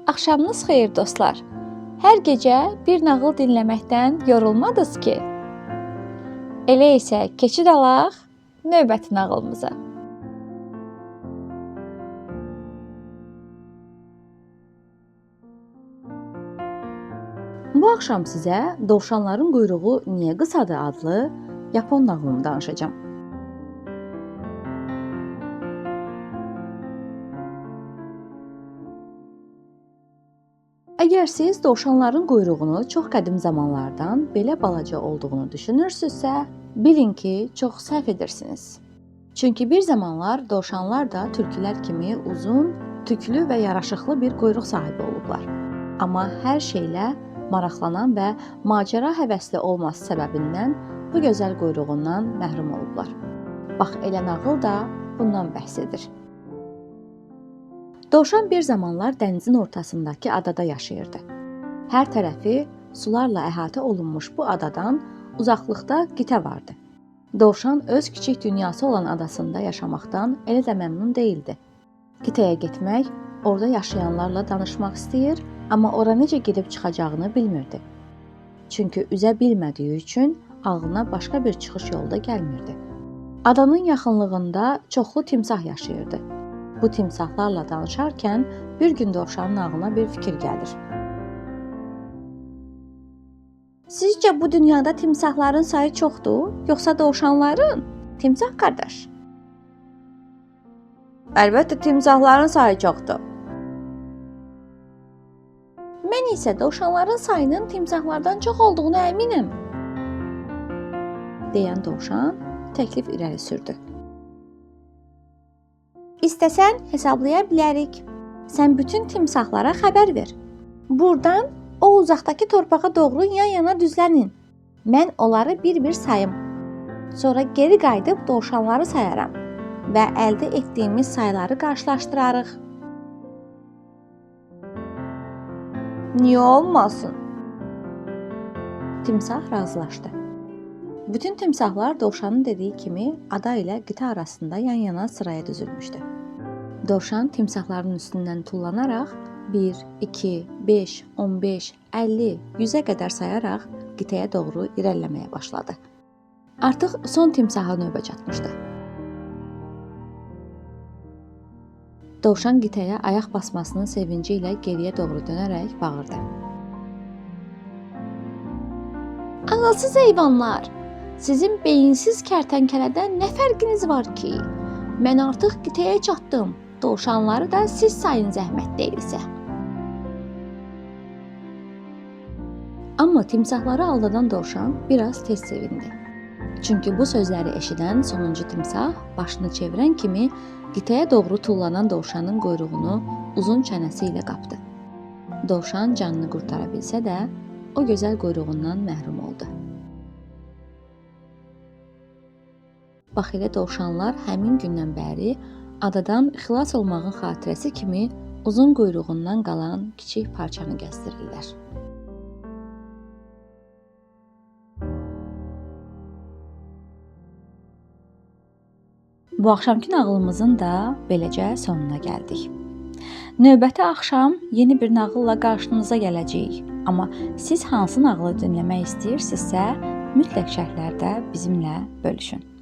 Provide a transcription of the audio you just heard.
Axşamınız xeyir dostlar. Hər gecə bir nağıl dinləməkdən yorulmadınız ki? Elə isə keçid alaq növbəti nağılımıza. Bu axşam sizə Dovşanların quyruğu niyə qısadır adlı Yapon nağılını danışacağam. Əgər siz dovşanların quyruğunu çox qədim zamanlardan belə balaca olduğunu düşünürsünüzsə, bilin ki, çox səhv edirsiniz. Çünki bir zamanlar dovşanlar da tülkülər kimi uzun, tüklü və yaraşıqlı bir quyruq sahibi olublar. Amma hər şeylə maraqlanan və macəra həvəsli olması səbəbindən bu gözəl quyruğundan məhrum olublar. Bax, elə nağıl da bundan bəhs edir. Dovşan bir zamanlar dənizin ortasındakı adada yaşayırdı. Hər tərəfi sularla əhatə olunmuş bu adadan uzaqlıqda qitə vardı. Dovşan öz kiçik dünyası olan adasında yaşamaqdan elə də məmnun değildi. Qitəyə getmək, orada yaşayanlarla danışmaq istəyir, amma ora necə gedib çıxacağını bilmirdi. Çünki üzə bilmədiyi üçün ağlına başqa bir çıxış yolu da gəlmirdi. Adanın yaxınlığında çoxlu timsah yaşayırdı. Bu timsahlarla danışarkən bir gün dovşanın ağlına bir fikir gəlir. Sizcə bu dünyada timsahların sayı çoxdur, yoxsa dovşanların? Timsah qardaş. Əlbəttə timsahların sayı çoxdur. Mən isə dovşanların sayının timsahlardan çox olduğunu əminəm. Deyən dovşan təklif irəli sürdü. İstəsən hesablaya bilərik. Sən bütün timsahlara xəbər ver. Buradan o uzaqdakı torpağa doğru yan-yana düzlənin. Mən onları bir-bir sayım. Sonra geri qayıdıb dovşanları sayaram və əldə etdiyimiz sayları qarşılaşdırarıq. Niyə olmasın? Timsah razılaşdı. Bütün timsahlar dovşanın dediyi kimi ada ilə qitə arasında yan-yana sıraya düzülmüşdü. Dovşan timsahların üstündən tullanaraq 1, 2, 5, 15, 50, 100-ə qədər sayaraq qitəyə doğru irəliləməyə başladı. Artıq son timsaha növbə çatmışdı. Dovşan qitəyə ayaq basmasının sevinci ilə geriyə doğru dönərək bağırdı. Ağılsız heyvanlar! Sizin beyinsiz kərtənkələdən nə fərqiniz var ki? Mən artıq qitəyə çatdım. Dovşanları da siz sayın zəhmət deyilsə. Amma timsahları aldadan dovşan biraz tez sevindi. Çünki bu sözləri eşidən sonuncu timsah başını çevirən kimi qitəyə doğru tullanan dovşanın quyruğunu uzun çənəsi ilə qapdı. Dovşan canını qurtara bilsə də, o gözəl quyruğundan məhrum oldu. Bax, elə dovşanlar həmin gündən bəri adadan xilas olmağın xatirəsi kimi uzun quyruğundan qalan kiçik parçanı gəzdirirlər. Bu axşamki nağılımızın da beləcə sonuna gəldik. Növbəti axşam yeni bir nağılla qarşınıza gələcəyik. Amma siz hansı nağılı dinləmək istəyirsinizsə, mütləq şərhlərdə bizimlə bölüşün.